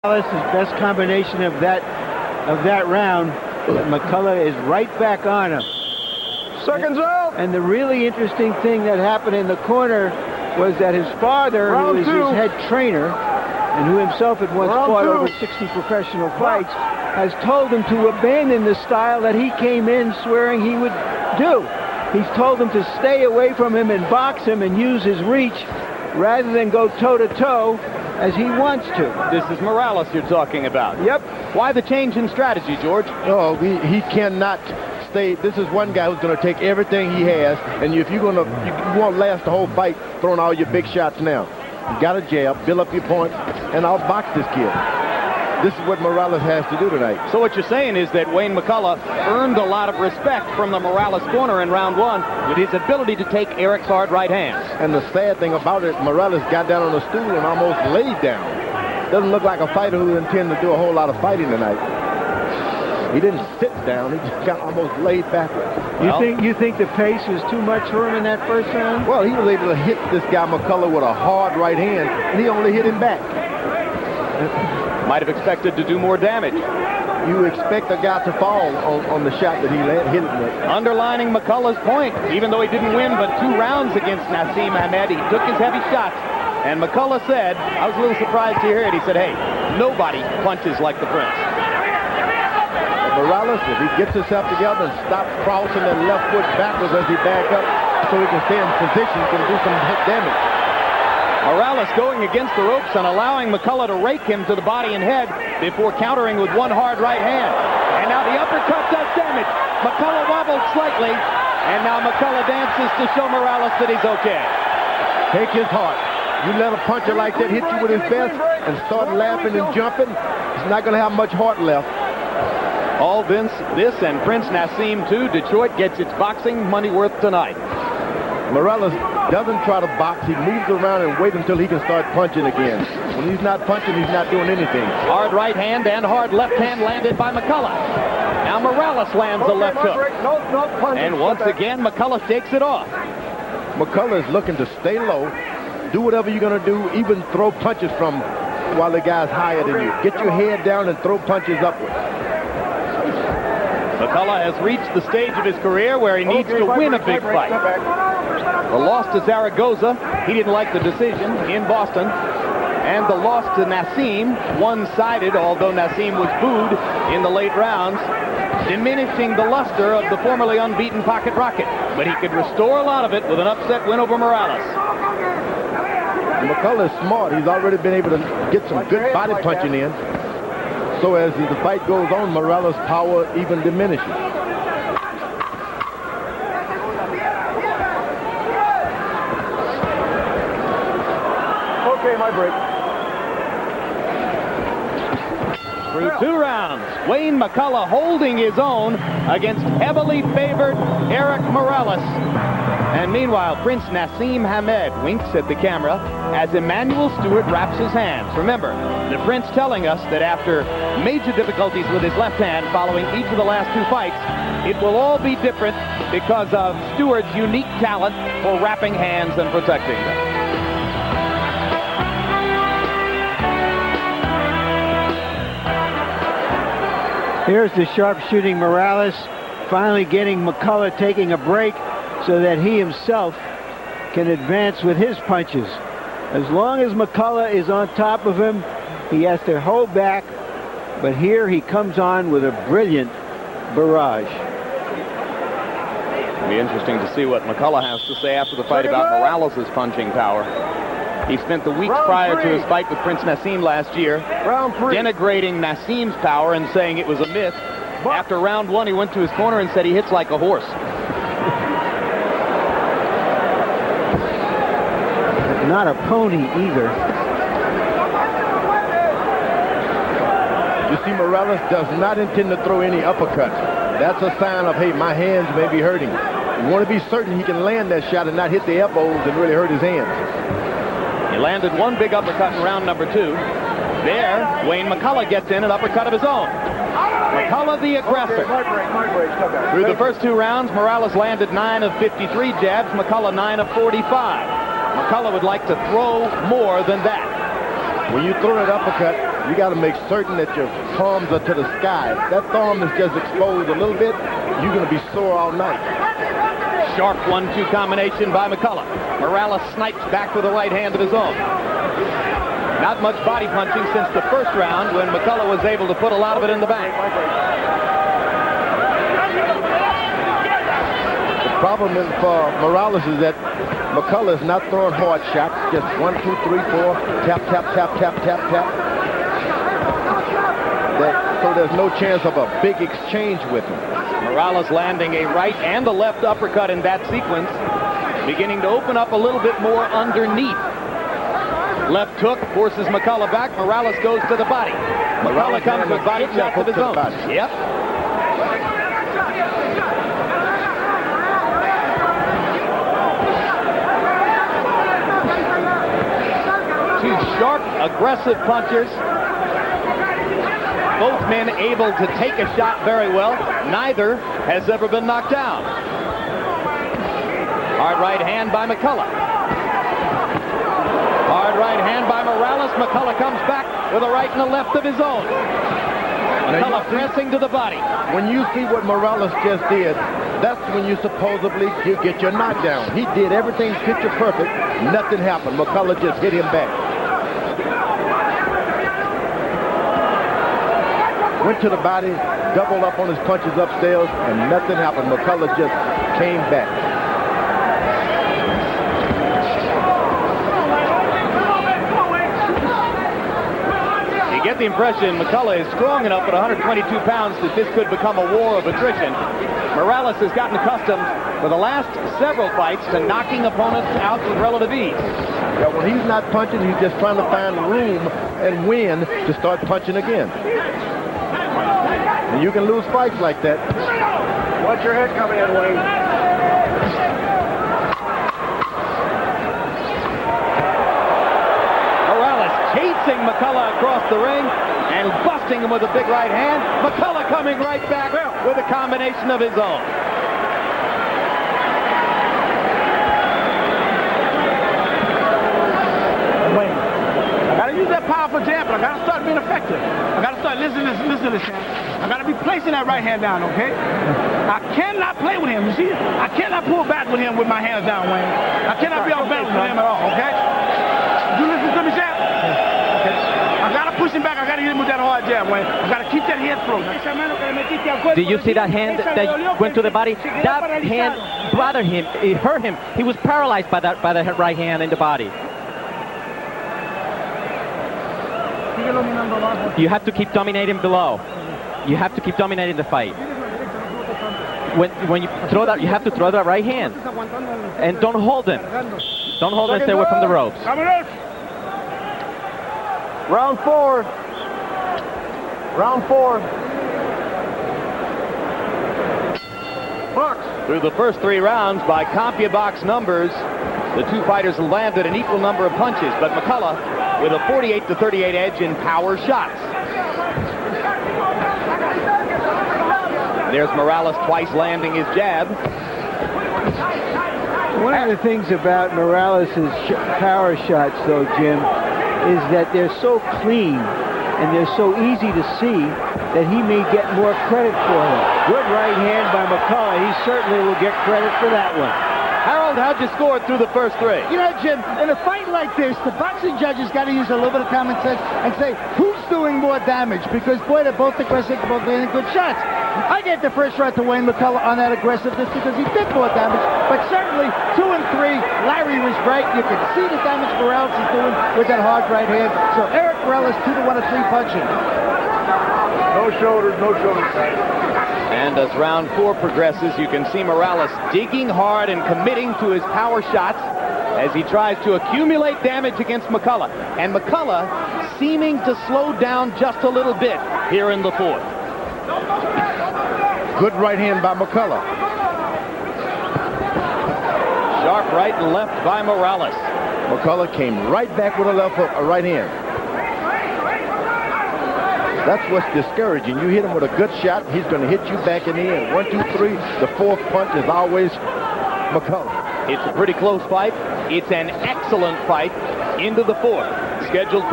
Morales' best combination of that round. McCullough is right back on him. Seconds out. And the really interesting thing that happened in the corner was that his father, who is his head trainer, and who himself had once fought over 60 professional fights, has told him to abandon the style that he came in swearing he would do. He's told him to stay away from him and box him and use his reach rather than go toe-to-toe as he wants to. This is Morales you're talking about. Yep. Why the change in strategy, George? Oh, he cannot stay. This is one guy who's going to take everything he has, and if you won't last the whole fight throwing all your big shots now. You got a jab, build up your points, and I'll box this kid. This is what Morales has to do tonight. So what you're saying is that Wayne McCullough earned a lot of respect from the Morales corner in round one with his ability to take Erik's hard right hands. And the sad thing about it, Morales got down on the stool and almost laid down. Doesn't look like a fighter who intends to do a whole lot of fighting tonight. He didn't sit down, he just got almost laid backward. You think the pace was too much for him in that first round? Well, he was able to hit this guy McCullough with a hard right hand, and he only hit him back. Might have expected to do more damage. You expect a guy to fall on the shot that he hit him with. Underlining McCullough's point, even though he didn't win but 2 rounds against Naseem Hamed, he took his heavy shots. And McCullough said, I was a little surprised to hear it, he said, hey, nobody punches like the Prince. Morales, if he gets himself together and stops crossing that left foot backwards as he back up so he can stay in position, can do some damage. Morales going against the ropes and allowing McCullough to rake him to the body and head before countering with one hard right hand. And now the uppercut does damage. McCullough wobbled slightly, and now McCullough dances to show Morales that he's okay. Take his heart. You let a puncher like that hit you with his best and start laughing and jumping, he's not going to have much heart left. All this and Prince Naseem too. Detroit gets its boxing money worth tonight. Morales doesn't try to box. He moves around and waits until he can start punching again. When he's not punching, he's not doing anything. Hard right hand and hard left hand landed by McCullough. Now Morales lands a left hook. And once again, McCullough shakes it off. McCullough is looking to stay low, do whatever you're going to do, even throw punches from while the guy's higher than you. Get your head down and throw punches upward. McCullough has reached the stage of his career where he needs to win a big fight. The loss to Zaragoza, he didn't like the decision in Boston. And the loss to Naseem, one-sided, although Naseem was booed in the late rounds, diminishing the luster of the formerly unbeaten Pocket Rocket. But he could restore a lot of it with an upset win over Morales. McCullough is smart. He's already been able to get some good body punching in. So as the fight goes on, Morales' power even diminishes. Okay, my break. Through 2 rounds, Wayne McCullough holding his own against heavily favored Erik Morales. And meanwhile, Prince Naseem Hamed winks at the camera as Emmanuel Stewart wraps his hands. Remember, the Prince telling us that after major difficulties with his left hand following each of the last 2 fights, it will all be different because of Stewart's unique talent for wrapping hands and protecting them. Here's the sharpshooting Morales, finally getting McCullough taking a break so that he himself can advance with his punches. As long as McCullough is on top of him, he has to hold back, but here he comes on with a brilliant barrage. It'll be interesting to see what McCullough has to say after the fight about Morales' punching power. He spent the weeks prior to his fight with Prince Naseem last year denigrating Naseem's power and saying it was a myth. After round 1, he went to his corner and said he hits like a horse. Not a pony either. You see, Morales does not intend to throw any uppercuts. That's a sign of, hey, my hands may be hurting. You want to be certain he can land that shot and not hit the elbows and really hurt his hands. He landed 1 big uppercut in round number 2. There, Wayne McCullough gets in an uppercut of his own. McCullough the aggressor. Through the first 2 rounds, Morales landed 9 of 53 jabs, McCullough 9 of 45. McCullough would like to throw more than that. When you throw that uppercut, You got to make certain that your palms are to the sky. If that thumb is just exposed a little bit, you're going to be sore all night. Sharp 1-2 combination by McCullough. Morales snipes back with a right hand of his own. Not much body punching since the first round when McCullough was able to put a lot of it in the bank. The problem for Morales is that McCullough is not throwing hard shots. Just 1, 2, 3, 4, tap, tap, tap, tap, tap, tap. So there's no chance of a big exchange with him. Morales landing a right and a left uppercut in that sequence, beginning to open up a little bit more underneath. Left hook forces McCullough back. Morales goes to the body. McCullough comes with body shots of his own. Yep. Two sharp, aggressive punchers. Both men able to take a shot very well. Neither has ever been knocked down. Hard right hand by McCullough. Hard right hand by Morales. McCullough comes back with a right and a left of his own. McCullough pressing to the body. When you see what Morales just did, that's when you supposedly get your knockdown. He did everything picture perfect. Nothing happened. McCullough just hit him back. Went to the body, doubled up on his punches upstairs, and nothing happened. McCullough just came back. You get the impression McCullough is strong enough at 122 pounds that this could become a war of attrition. Morales has gotten accustomed for the last several fights to knocking opponents out with relative ease. Yeah, when he's not punching, he's just trying to find room and win to start punching again. And you can lose fights like that. Watch your head coming in, Wayne. Morales chasing McCullough across the ring and busting him with a big right hand. McCullough coming right back with a combination of his own. Wayne, I gotta use that powerful jab, but I gotta start being effective. I gotta start listening to this, champ. I gotta be placing that right hand down, okay? I cannot play with him, you see? I cannot pull back with him with my hands down, Wayne. I cannot be off balance with him at all, okay? You listen to me, champ? Okay. I gotta push him back. I gotta hit him with that hard jab, Wayne. I gotta keep that head thrown. Did you see that hand that went to the body? That hand bothered him. It hurt him. He was paralyzed by that right hand in the body. You have to keep dominating below. You have to keep dominating the fight. When you throw that, you have to throw that right hand. And don't hold him. Don't hold him. Stay away from the ropes. Round 4. Round 4. Box. Through the first 3 rounds, by CompuBox numbers, the two fighters landed an equal number of punches, but McCullough with a 48-38 edge in power shots. There's Morales twice landing his jab. One of the things about Morales' power shots, though, Jim, is that they're so clean and they're so easy to see that he may get more credit for them. Good right hand by McCullough. He certainly will get credit for that one. Harold, how'd you score through the first 3? You know, Jim, in a fight like this, the boxing judges got to use a little bit of common sense and say, who's doing more damage? Because, boy, they're both aggressive, both landing good shots. I gave the first shot to Wayne McCullough on that aggressiveness because he did more damage, but certainly 2 and 3, Larry was right. You could see the damage Morales is doing with that hard right hand. So Erik Morales 2-1 and 3 punching. No shoulders, no shoulders. And as round 4 progresses, you can see Morales digging hard and committing to his power shots as he tries to accumulate damage against McCullough. And McCullough seeming to slow down just a little bit here in the 4th. Good right hand by McCullough. Sharp right and left by Morales. McCullough came right back with a right hand. That's what's discouraging. You hit him with a good shot, he's going to hit you back in the end. 1, 2, 3. The 4th punch is always McCullough. It's a pretty close fight. It's an excellent fight into the 4th. Scheduled for